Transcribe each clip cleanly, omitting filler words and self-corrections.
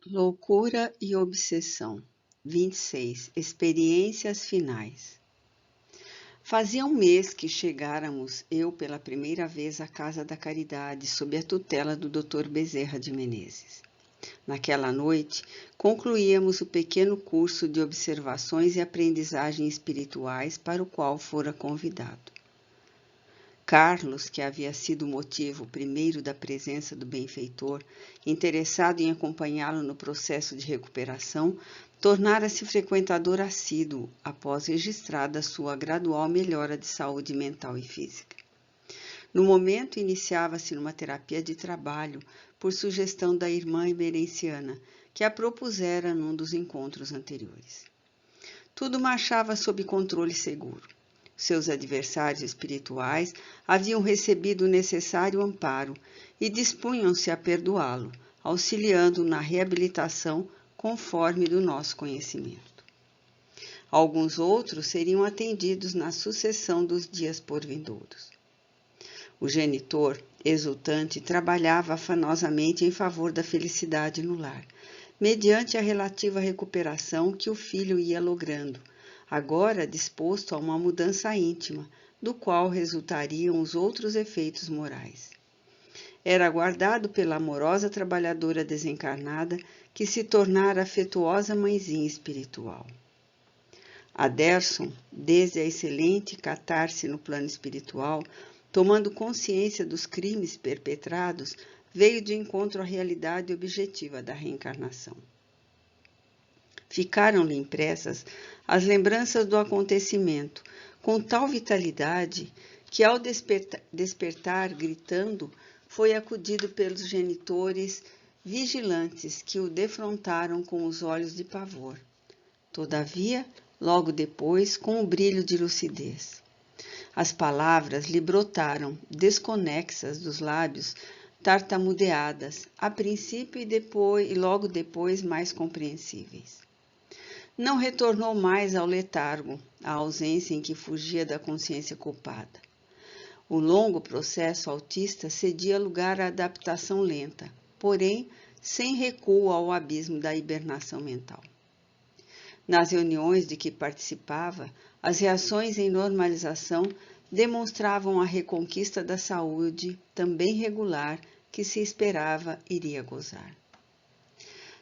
Loucura e obsessão. 26. Experiências finais. Fazia um mês que chegáramos eu pela primeira vez à Casa da Caridade, sob a tutela do Dr. Bezerra de Menezes. Naquela noite, concluíamos o pequeno curso de observações e aprendizagem espirituais para o qual fora convidado. Carlos, que havia sido o motivo primeiro da presença do benfeitor, interessado em acompanhá-lo no processo de recuperação, tornara-se frequentador assíduo após registrada sua gradual melhora de saúde mental e física. No momento, iniciava-se numa terapia de trabalho, por sugestão da irmã emerenciana, que a propusera num dos encontros anteriores. Tudo marchava sob controle seguro. Seus adversários espirituais haviam recebido o necessário amparo e dispunham-se a perdoá-lo, auxiliando na reabilitação conforme do nosso conhecimento. Alguns outros seriam atendidos na sucessão dos dias por vindouros. O genitor, exultante, trabalhava afanosamente em favor da felicidade no lar, mediante a relativa recuperação que o filho ia logrando, agora disposto a uma mudança íntima, do qual resultariam os outros efeitos morais. Era aguardado pela amorosa trabalhadora desencarnada que se tornara afetuosa mãezinha espiritual. Aderson, desde a excelente catarse no plano espiritual, tomando consciência dos crimes perpetrados, veio de encontro à realidade objetiva da reencarnação. Ficaram-lhe impressas as lembranças do acontecimento, com tal vitalidade que, ao despertar gritando, foi acudido pelos genitores vigilantes que o defrontaram com os olhos de pavor. Todavia, logo depois, com um brilho de lucidez. As palavras lhe brotaram, desconexas dos lábios, tartamudeadas, a princípio e logo depois mais compreensíveis. Não retornou mais ao letargo, à ausência em que fugia da consciência culpada. O longo processo autista cedia lugar à adaptação lenta, porém sem recuo ao abismo da hibernação mental. Nas reuniões de que participava, as reações em normalização demonstravam a reconquista da saúde, também regular, que se esperava iria gozar.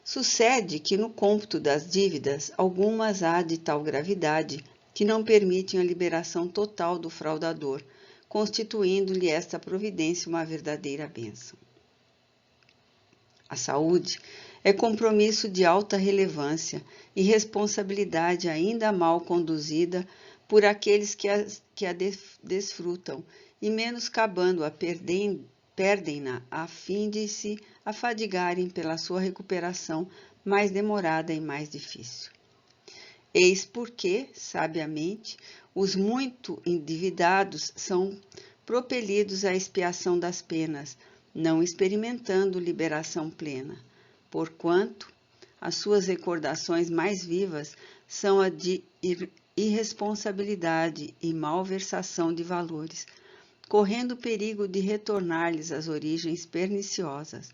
Sucede que no cômputo das dívidas, algumas há de tal gravidade que não permitem a liberação total do fraudador, constituindo-lhe esta providência uma verdadeira bênção. A saúde é compromisso de alta relevância e responsabilidade ainda mal conduzida por aqueles que a desfrutam e, menoscabando-a, perdem-na a fim de se afadigarem pela sua recuperação mais demorada e mais difícil. Eis porque, sabiamente, os muito endividados são propelidos à expiação das penas, não experimentando liberação plena, porquanto as suas recordações mais vivas são a de irresponsabilidade e malversação de valores, correndo o perigo de retornar-lhes às origens perniciosas,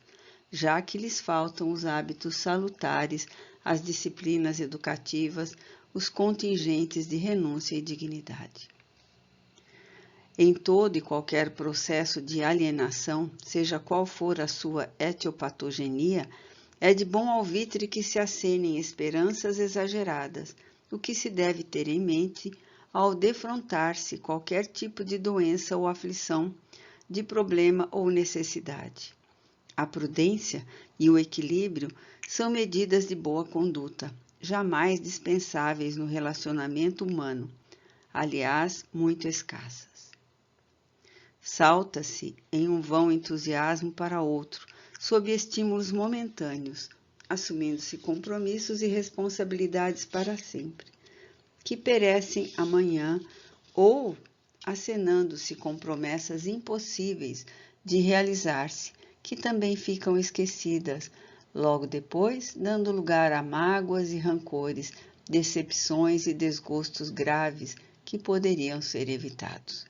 já que lhes faltam os hábitos salutares, as disciplinas educativas, os contingentes de renúncia e dignidade. Em todo e qualquer processo de alienação, seja qual for a sua etiopatogenia, é de bom alvitre que se acenem esperanças exageradas, o que se deve ter em mente ao defrontar-se qualquer tipo de doença ou aflição, de problema ou necessidade. A prudência e o equilíbrio são medidas de boa conduta, jamais dispensáveis no relacionamento humano, aliás, muito escassas. Salta-se em um vão entusiasmo para outro, sob estímulos momentâneos, assumindo-se compromissos e responsabilidades para sempre, que perecem amanhã ou acenando-se com promessas impossíveis de realizar-se, que também ficam esquecidas, logo depois, dando lugar a mágoas e rancores, decepções e desgostos graves que poderiam ser evitados.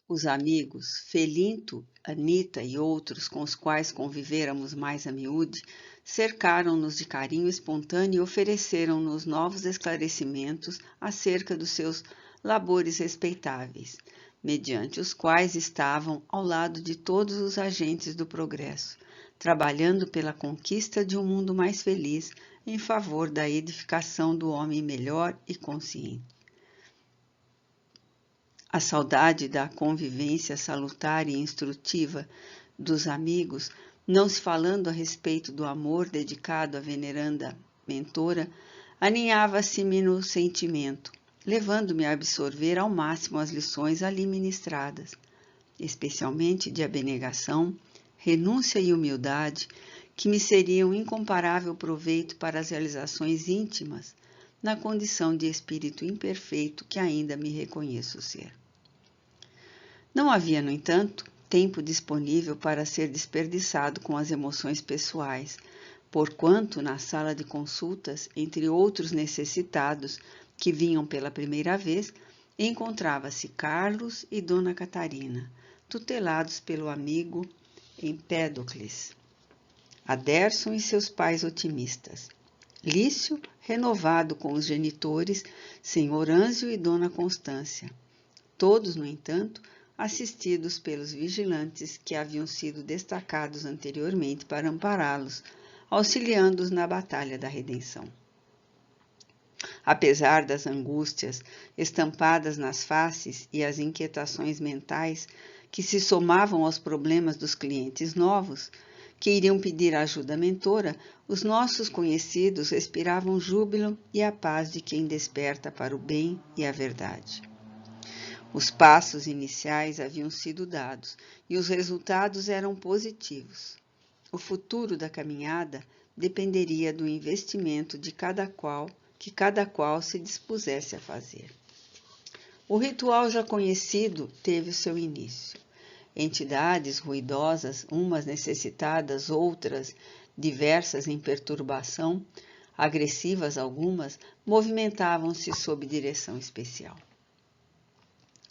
Os amigos, Felinto, Anita e outros com os quais convivêramos mais a miúde, cercaram-nos de carinho espontâneo e ofereceram-nos novos esclarecimentos acerca dos seus labores respeitáveis, mediante os quais estavam ao lado de todos os agentes do progresso, trabalhando pela conquista de um mundo mais feliz em favor da edificação do homem melhor e consciente. A saudade da convivência salutar e instrutiva dos amigos, não se falando a respeito do amor dedicado à veneranda mentora, aninhava-se-me no sentimento, levando-me a absorver ao máximo as lições ali ministradas, especialmente de abnegação, renúncia e humildade, que me seriam incomparável proveito para as realizações íntimas, na condição de espírito imperfeito que ainda me reconheço ser. Não havia, no entanto, tempo disponível para ser desperdiçado com as emoções pessoais, porquanto na sala de consultas, entre outros necessitados que vinham pela primeira vez, encontrava-se Carlos e Dona Catarina, tutelados pelo amigo Empédocles, Aderson e seus pais otimistas, Lício, renovado com os genitores, Senhor Ânzio e Dona Constância, todos, no entanto, assistidos pelos vigilantes que haviam sido destacados anteriormente para ampará-los, auxiliando-os na batalha da redenção. Apesar das angústias estampadas nas faces e as inquietações mentais que se somavam aos problemas dos clientes novos, que iriam pedir ajuda mentora, os nossos conhecidos respiravam júbilo e a paz de quem desperta para o bem e a verdade. Os passos iniciais haviam sido dados e os resultados eram positivos. O futuro da caminhada dependeria do investimento que cada qual se dispusesse a fazer. O ritual já conhecido teve o seu início. Entidades ruidosas, umas necessitadas, outras diversas em perturbação, agressivas algumas, movimentavam-se sob direção especial.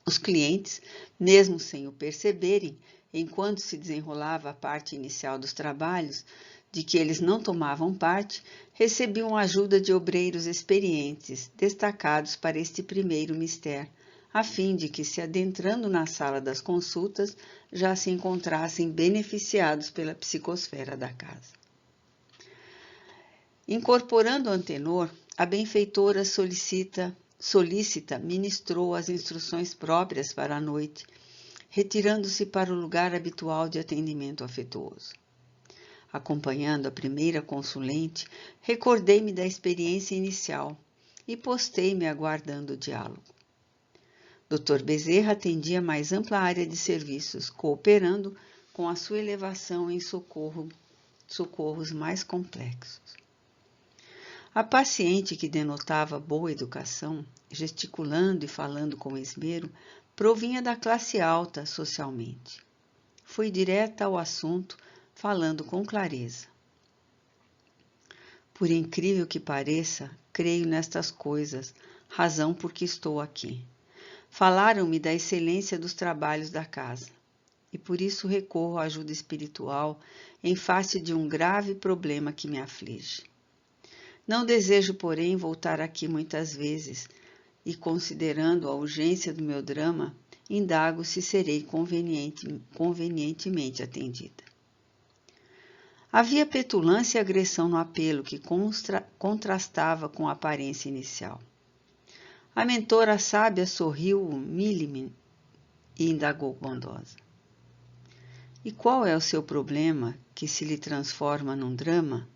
Os clientes, mesmo sem o perceberem, enquanto se desenrolava a parte inicial dos trabalhos, de que eles não tomavam parte, recebiam ajuda de obreiros experientes, destacados para este primeiro mistério, a fim de que, se adentrando na sala das consultas, já se encontrassem beneficiados pela psicosfera da casa. Incorporando o antenor, a benfeitora solícita ministrou as instruções próprias para a noite, retirando-se para o lugar habitual de atendimento afetuoso. Acompanhando a primeira consulente, recordei-me da experiência inicial e postei-me aguardando o diálogo. Dr. Bezerra atendia mais ampla área de serviços, cooperando com a sua elevação em socorros mais complexos. A paciente, que denotava boa educação, gesticulando e falando com esmero, provinha da classe alta socialmente. Fui direta ao assunto, falando com clareza. Por incrível que pareça, creio nestas coisas, razão por que estou aqui. Falaram-me da excelência dos trabalhos da casa, e por isso recorro à ajuda espiritual em face de um grave problema que me aflige. Não desejo, porém, voltar aqui muitas vezes, e considerando a urgência do meu drama, indago se serei convenientemente atendida. Havia petulância e agressão no apelo que contrastava com a aparência inicial. A mentora sábia sorriu humilde e indagou bondosa. E qual é o seu problema que se lhe transforma num drama?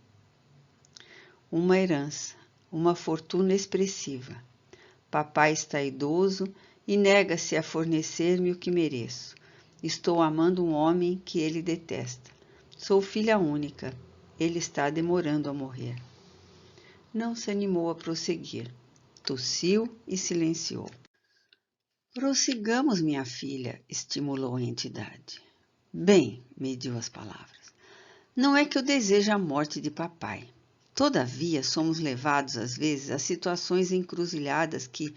Uma herança, uma fortuna expressiva. Papai está idoso e nega-se a fornecer-me o que mereço. Estou amando um homem que ele detesta. Sou filha única. Ele está demorando a morrer. Não se animou a prosseguir. Tossiu e silenciou. Prossigamos, minha filha, estimulou a entidade. Bem, mediu as palavras. Não é que eu deseje a morte de papai. Todavia, somos levados, às vezes, a situações encruzilhadas que,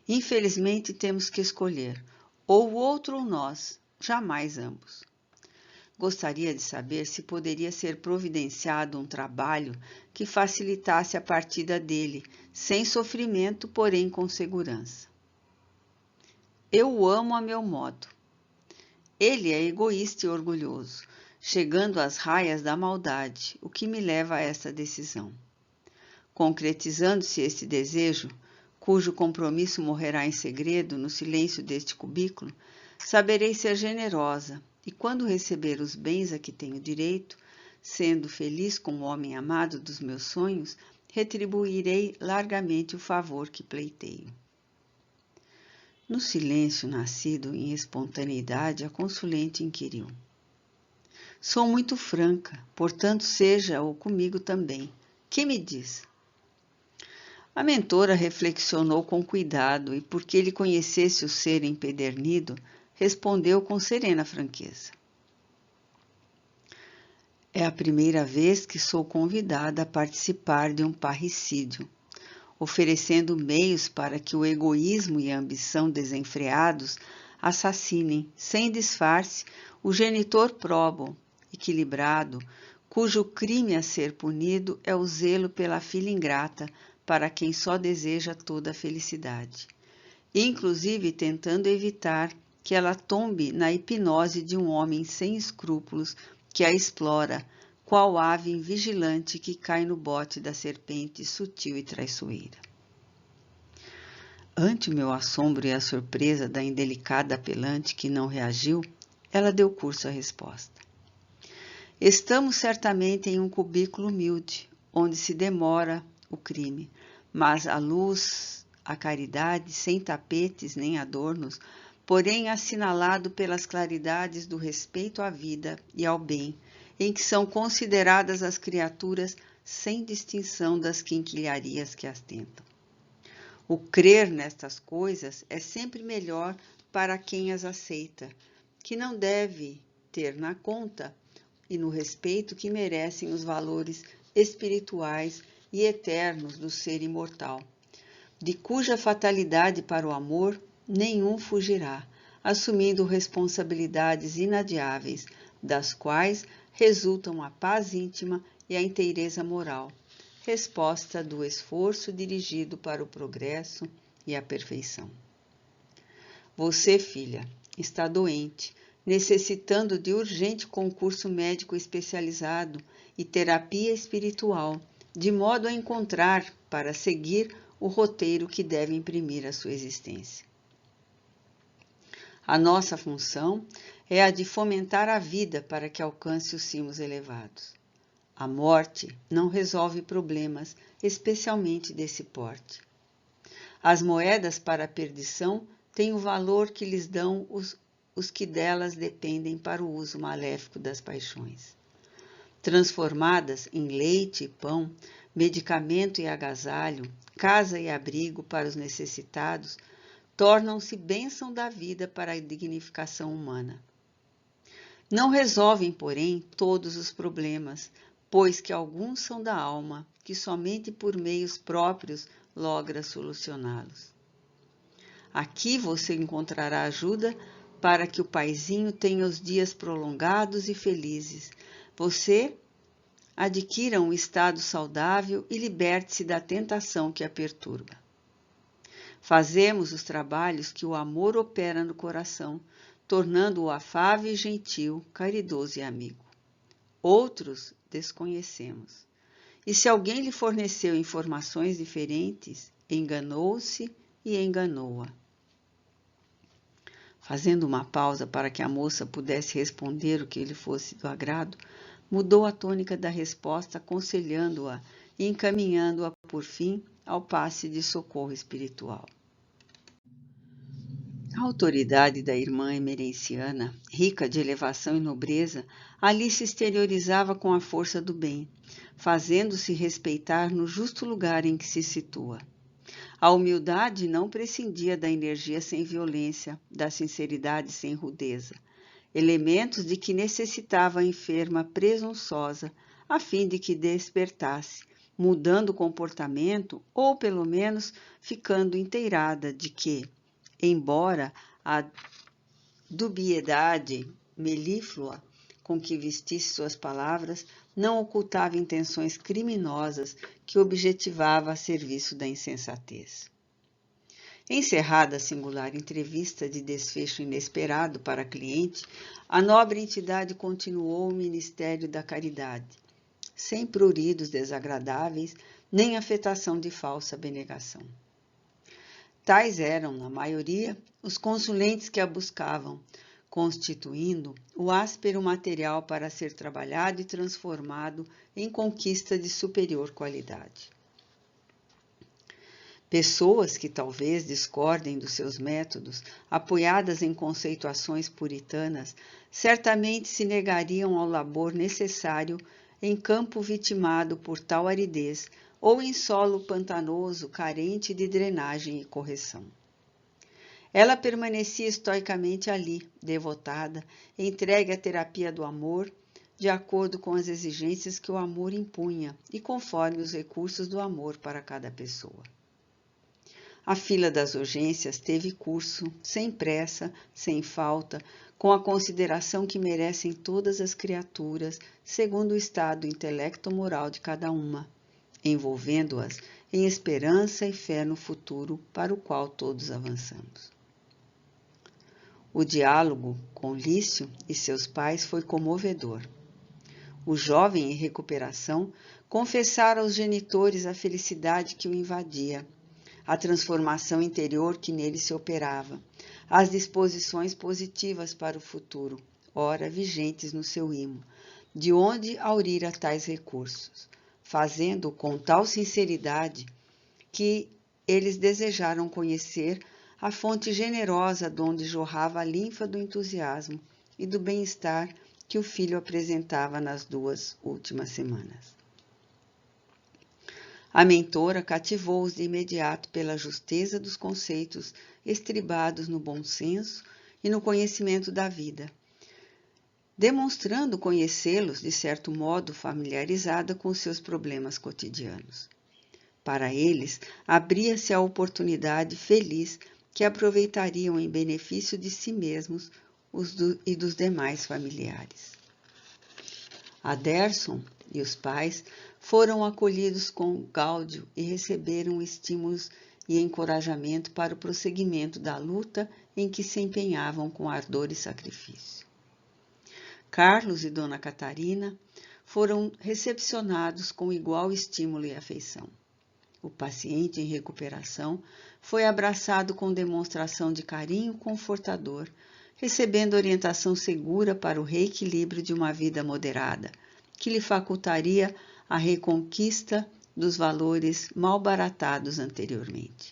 infelizmente, temos que escolher, ou o outro ou nós, jamais ambos. Gostaria de saber se poderia ser providenciado um trabalho que facilitasse a partida dele, sem sofrimento, porém com segurança. Eu o amo a meu modo. Ele é egoísta e orgulhoso, chegando às raias da maldade, o que me leva a esta decisão. Concretizando-se este desejo, cujo compromisso morrerá em segredo no silêncio deste cubículo, saberei ser generosa e, quando receber os bens a que tenho direito, sendo feliz com o homem amado dos meus sonhos, retribuirei largamente o favor que pleiteio. No silêncio nascido em espontaneidade, a consulente inquiriu. Sou muito franca, portanto seja-o comigo também. Que me diz? A mentora reflexionou com cuidado e, porque ele conhecesse o ser empedernido, respondeu com serena franqueza. É a primeira vez que sou convidada a participar de um parricídio, oferecendo meios para que o egoísmo e a ambição desenfreados assassinem, sem disfarce, o genitor probo, equilibrado, cujo crime a ser punido é o zelo pela filha ingrata, para quem só deseja toda a felicidade, inclusive tentando evitar que ela tombe na hipnose de um homem sem escrúpulos que a explora, qual ave invigilante que cai no bote da serpente sutil e traiçoeira. Ante o meu assombro e a surpresa da indelicada apelante que não reagiu, ela deu curso à resposta. Estamos certamente em um cubículo humilde, onde se demora o crime, mas a luz, a caridade, sem tapetes nem adornos, porém assinalado pelas claridades do respeito à vida e ao bem, em que são consideradas as criaturas sem distinção das quinquilharias que as tentam. O crer nestas coisas é sempre melhor para quem as aceita, que não deve ter na conta e no respeito que merecem os valores espirituais e eternos do ser imortal, de cuja fatalidade para o amor nenhum fugirá, assumindo responsabilidades inadiáveis, das quais resultam a paz íntima e a inteireza moral, resposta do esforço dirigido para o progresso e a perfeição. Você, filha, está doente, necessitando de urgente concurso médico especializado e terapia espiritual, de modo a encontrar, para seguir, o roteiro que deve imprimir a sua existência. A nossa função é a de fomentar a vida para que alcance os cimos elevados. A morte não resolve problemas, especialmente desse porte. As moedas para a perdição têm o valor que lhes dão os que delas dependem para o uso maléfico das paixões. Transformadas em leite e pão, medicamento e agasalho, casa e abrigo para os necessitados, tornam-se bênção da vida para a dignificação humana. Não resolvem, porém, todos os problemas, pois que alguns são da alma, que somente por meios próprios logra solucioná-los. Aqui você encontrará ajuda para que o paizinho tenha os dias prolongados e felizes. Você adquira um estado saudável e liberte-se da tentação que a perturba. Fazemos os trabalhos que o amor opera no coração, tornando-o afável e gentil, caridoso e amigo. Outros desconhecemos. E se alguém lhe forneceu informações diferentes, enganou-se e enganou-a. Fazendo uma pausa para que a moça pudesse responder o que lhe fosse do agrado, mudou a tônica da resposta, aconselhando-a e encaminhando-a, por fim, ao passe de socorro espiritual. A autoridade da irmã emerenciana, rica de elevação e nobreza, ali se exteriorizava com a força do bem, fazendo-se respeitar no justo lugar em que se situa. A humildade não prescindia da energia sem violência, da sinceridade sem rudeza, elementos de que necessitava a enferma presunçosa, a fim de que despertasse, mudando o comportamento ou, pelo menos, ficando inteirada de que, embora a dubiedade melíflua com que vestisse suas palavras não ocultava intenções criminosas que objetivava a serviço da insensatez. Encerrada a singular entrevista de desfecho inesperado para a cliente, a nobre entidade continuou o ministério da caridade, sem pruridos desagradáveis, nem afetação de falsa abnegação. Tais eram, na maioria, os consulentes que a buscavam, constituindo o áspero material para ser trabalhado e transformado em conquista de superior qualidade. Pessoas que talvez discordem dos seus métodos, apoiadas em conceituações puritanas, certamente se negariam ao labor necessário em campo vitimado por tal aridez ou em solo pantanoso carente de drenagem e correção. Ela permanecia estoicamente ali, devotada, entregue à terapia do amor, de acordo com as exigências que o amor impunha e conforme os recursos do amor para cada pessoa. A fila das urgências teve curso, sem pressa, sem falta, com a consideração que merecem todas as criaturas, segundo o estado intelecto-moral de cada uma, envolvendo-as em esperança e fé no futuro para o qual todos avançamos. O diálogo com Lício e seus pais foi comovedor. O jovem em recuperação confessara aos genitores a felicidade que o invadia, a transformação interior que nele se operava, as disposições positivas para o futuro, ora vigentes no seu imo, de onde aurira tais recursos, fazendo com tal sinceridade que eles desejaram conhecer a fonte generosa de onde jorrava a linfa do entusiasmo e do bem-estar que o filho apresentava nas 2 últimas semanas. A mentora cativou-os de imediato pela justeza dos conceitos estribados no bom senso e no conhecimento da vida, demonstrando conhecê-los de certo modo familiarizada com seus problemas cotidianos. Para eles, abria-se a oportunidade feliz que aproveitariam em benefício de si mesmos e dos demais familiares. Aderson e os pais foram acolhidos com gáudio e receberam estímulos e encorajamento para o prosseguimento da luta em que se empenhavam com ardor e sacrifício. Carlos e Dona Catarina foram recepcionados com igual estímulo e afeição. O paciente em recuperação foi abraçado com demonstração de carinho confortador, recebendo orientação segura para o reequilíbrio de uma vida moderada, que lhe facultaria a reconquista dos valores mal baratados anteriormente.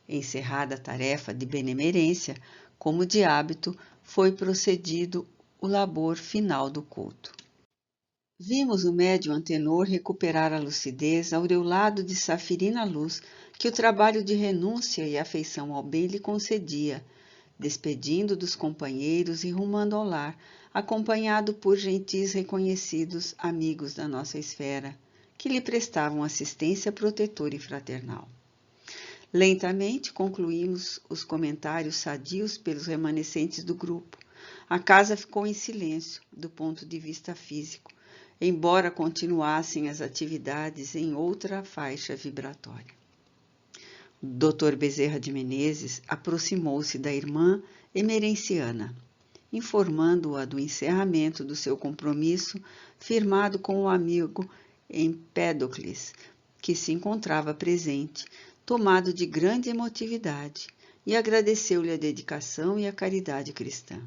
Encerrada a tarefa de benemerência, como de hábito, foi procedido o labor final do culto. Vimos o médium antenor recuperar a lucidez aureolado de safirina luz que o trabalho de renúncia e afeição ao bem lhe concedia, despedindo dos companheiros e rumando ao lar, acompanhado por gentis reconhecidos amigos da nossa esfera, que lhe prestavam assistência protetora e fraternal. Lentamente concluímos os comentários sadios pelos remanescentes do grupo. A casa ficou em silêncio, do ponto de vista físico, embora continuassem as atividades em outra faixa vibratória. O Dr. Bezerra de Menezes aproximou-se da irmã emerenciana, informando-a do encerramento do seu compromisso firmado com o amigo Empédocles, que se encontrava presente, tomado de grande emotividade, e agradeceu-lhe a dedicação e a caridade cristã.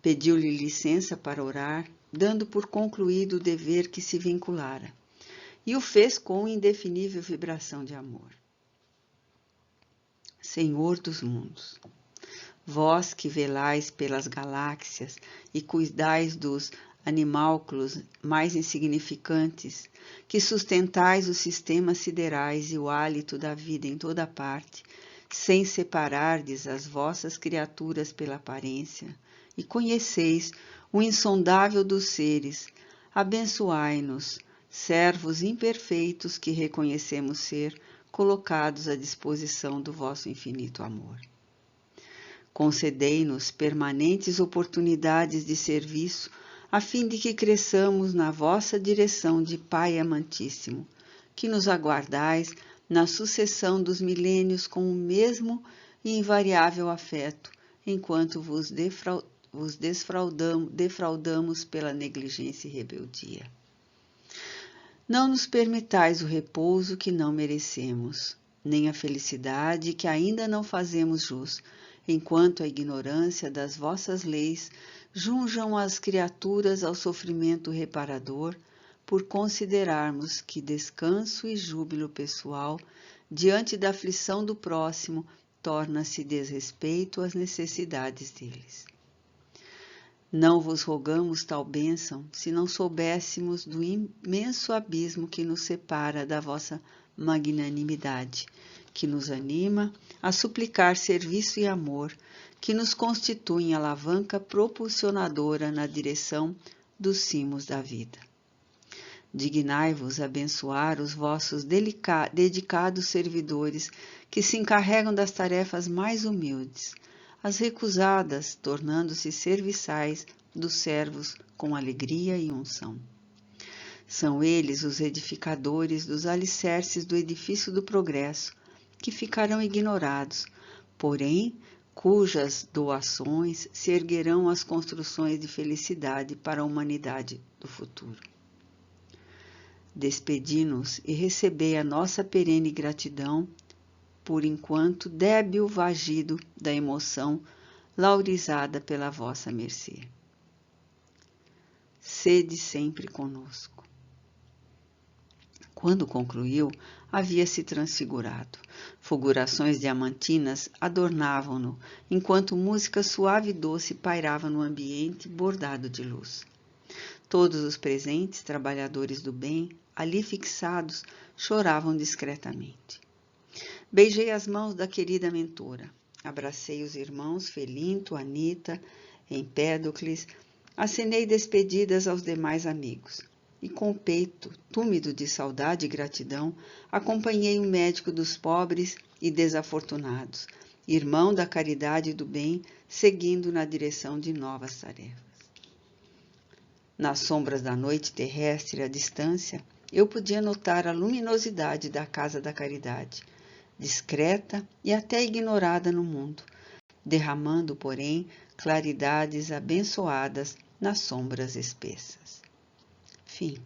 Pediu-lhe licença para orar, dando por concluído o dever que se vinculara, e o fez com indefinível vibração de amor. Senhor dos mundos, vós que velais pelas galáxias e cuidais dos animálculos mais insignificantes, que sustentais os sistemas siderais e o hálito da vida em toda parte, sem separardes as vossas criaturas pela aparência, e conheceis o insondável dos seres, abençoai-nos, servos imperfeitos que reconhecemos ser, colocados à disposição do vosso infinito amor. Concedei-nos permanentes oportunidades de serviço, a fim de que cresçamos na vossa direção de Pai amantíssimo, que nos aguardais na sucessão dos milênios com o mesmo e invariável afeto, enquanto vos defraudamos pela negligência e rebeldia. Não nos permitais o repouso que não merecemos, nem a felicidade que ainda não fazemos jus, enquanto a ignorância das vossas leis junjam as criaturas ao sofrimento reparador, por considerarmos que descanso e júbilo pessoal, diante da aflição do próximo, torna-se desrespeito às necessidades deles. Não vos rogamos tal bênção, se não soubéssemos do imenso abismo que nos separa da vossa magnanimidade, que nos anima a suplicar serviço e amor, que nos constituem alavanca propulsionadora na direção dos cimos da vida. Dignai-vos abençoar os vossos dedicados servidores que se encarregam das tarefas mais humildes, as recusadas tornando-se serviçais dos servos com alegria e unção. São eles os edificadores dos alicerces do edifício do progresso, que ficarão ignorados, porém, cujas doações se erguerão as construções de felicidade para a humanidade do futuro. Despedi-nos e recebei a nossa perene gratidão, por enquanto débil vagido da emoção laurizada pela vossa mercê. Sede sempre conosco. Quando concluiu, havia-se transfigurado. Fulgurações diamantinas adornavam-no, enquanto música suave e doce pairava no ambiente bordado de luz. Todos os presentes, trabalhadores do bem, ali fixados, choravam discretamente. Beijei as mãos da querida mentora. Abracei os irmãos Felinto, Anita, Empédocles, acenei despedidas aos demais amigos. E com o peito túmido de saudade e gratidão, acompanhei o médico dos pobres e desafortunados, irmão da caridade e do bem, seguindo na direção de novas tarefas. Nas sombras da noite terrestre, à distância, eu podia notar a luminosidade da Casa da Caridade, discreta e até ignorada no mundo, derramando, porém, claridades abençoadas nas sombras espessas. Fim.